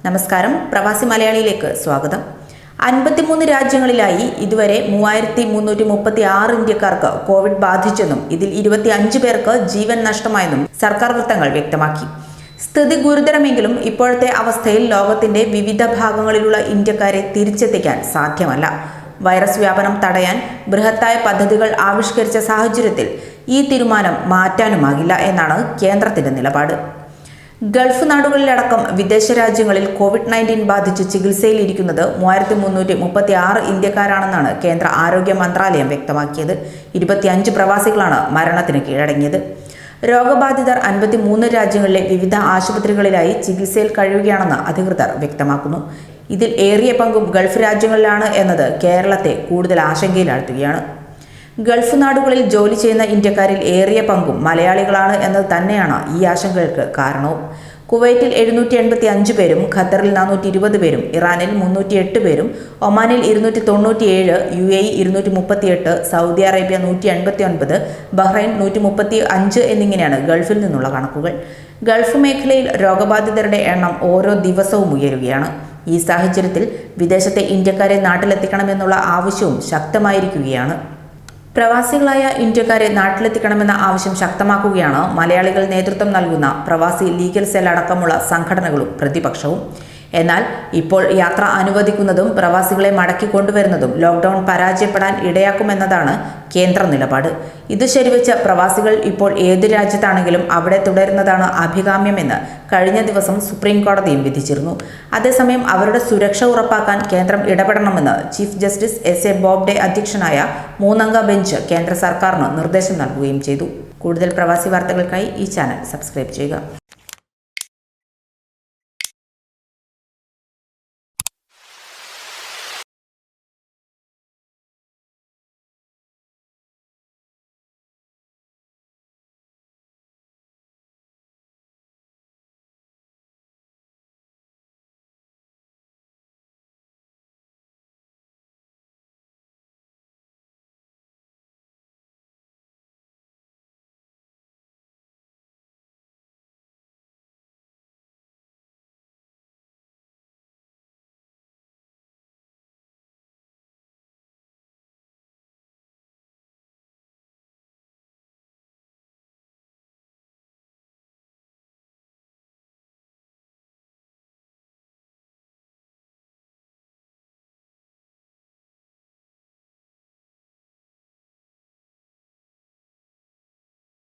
നമസ്കാരം, പ്രവാസി മലയാളിയിലേക്ക് സ്വാഗതം. 53 രാജ്യങ്ങളിലായി ഇതുവരെ 3336 ഇന്ത്യക്കാർക്ക് കോവിഡ് ബാധിച്ചെന്നും ഇതിൽ 25 പേർക്ക് ജീവൻ നഷ്ടമായെന്നും സർക്കാർ വൃത്തങ്ങൾ വ്യക്തമാക്കി. സ്ഥിതി ഗുരുതരമെങ്കിലും ഇപ്പോഴത്തെ അവസ്ഥയിൽ ലോകത്തിന്റെ വിവിധ ഭാഗങ്ങളിലുള്ള ഇന്ത്യക്കാരെ തിരിച്ചെത്തിക്കാൻ സാധ്യമല്ല. വൈറസ് വ്യാപനം തടയാൻ ബൃഹത്തായ പദ്ധതികൾ ആവിഷ്കരിച്ച സാഹചര്യത്തിൽ ഈ തീരുമാനം മാറ്റാനുമാകില്ല എന്നാണ് കേന്ദ്രത്തിന്റെ നിലപാട്. ഗൾഫ് നാടുകളിലടക്കം വിദേശ രാജ്യങ്ങളിൽ COVID-19 ബാധിച്ച് ചികിത്സയിലിരിക്കുന്നത് 3336 ഇന്ത്യക്കാരാണെന്നാണ് കേന്ദ്ര ആരോഗ്യ മന്ത്രാലയം വ്യക്തമാക്കിയത്. 25 പ്രവാസികളാണ് മരണത്തിന് കീഴടങ്ങിയത്. രോഗബാധിതർ 53 രാജ്യങ്ങളിലെ വിവിധ ആശുപത്രികളിലായി ചികിത്സയിൽ കഴിയുകയാണെന്ന് അധികൃതർ വ്യക്തമാക്കുന്നു. ഇതിൽ ഏറിയ പങ്കും ഗൾഫ് രാജ്യങ്ങളിലാണ് എന്നത് കേരളത്തെ കൂടുതൽ ആശങ്കയിലാഴ്ത്തുകയാണ്. ഗൾഫ് നാടുകളിൽ ജോലി ചെയ്യുന്ന ഇന്ത്യക്കാരിൽ ഏറിയ പങ്കും മലയാളികളാണ് എന്നത് തന്നെയാണ് ഈ ആശങ്കകൾക്ക് കാരണവും. കുവൈറ്റിൽ 785 പേരും, ഖത്തറിൽ 420 പേരും, ഇറാനിൽ 308 പേരും, ഒമാനിൽ 297, UAE 238, സൗദി അറേബ്യ 189, ബഹ്റൈൻ 135 എന്നിങ്ങനെയാണ് ഗൾഫിൽ നിന്നുള്ള കണക്കുകൾ. ഗൾഫ് മേഖലയിൽ രോഗബാധിതരുടെ എണ്ണം ഓരോ ദിവസവും ഉയരുകയാണ്. ഈ സാഹചര്യത്തിൽ വിദേശത്തെ ഇന്ത്യക്കാരെ നാട്ടിലെത്തിക്കണമെന്നുള്ള ആവശ്യവും ശക്തമായിരിക്കുകയാണ്. പ്രവാസികളായ ഇന്ത്യക്കാരെ നാട്ടിലെത്തിക്കണമെന്ന ആവശ്യം ശക്തമാക്കുകയാണ് മലയാളികൾ നേതൃത്വം നൽകുന്ന പ്രവാസി ലീഗൽ സെൽ അടക്കമുള്ള സംഘടനകളും പ്രതിപക്ഷവും. എന്നാൽ ഇപ്പോൾ യാത്ര അനുവദിക്കുന്നതും പ്രവാസികളെ മടക്കി കൊണ്ടുവരുന്നതും ലോക്ക്ഡൌൺ പരാജയപ്പെടാൻ ഇടയാക്കുമെന്നതാണ് കേന്ദ്ര നിലപാട്. ഇത് ശരിവെച്ച പ്രവാസികൾ ഇപ്പോൾ ഏത് രാജ്യത്താണെങ്കിലും അവിടെ തുടരുന്നതാണ് അഭികാമ്യമെന്ന് കഴിഞ്ഞ ദിവസം സുപ്രീം കോടതിയും വിധിച്ചിരുന്നു. അതേസമയം അവരുടെ സുരക്ഷ ഉറപ്പാക്കാൻ കേന്ദ്രം ഇടപെടണമെന്ന് ചീഫ് ജസ്റ്റിസ് SA ബോബ്ഡെ അധ്യക്ഷനായ 3-അംഗ ബെഞ്ച് കേന്ദ്ര സർക്കാരിന് നിർദ്ദേശം നൽകുകയും ചെയ്തു. കൂടുതൽ പ്രവാസി വാർത്തകൾക്കായി ഈ ചാനൽ സബ്സ്ക്രൈബ് ചെയ്യുക.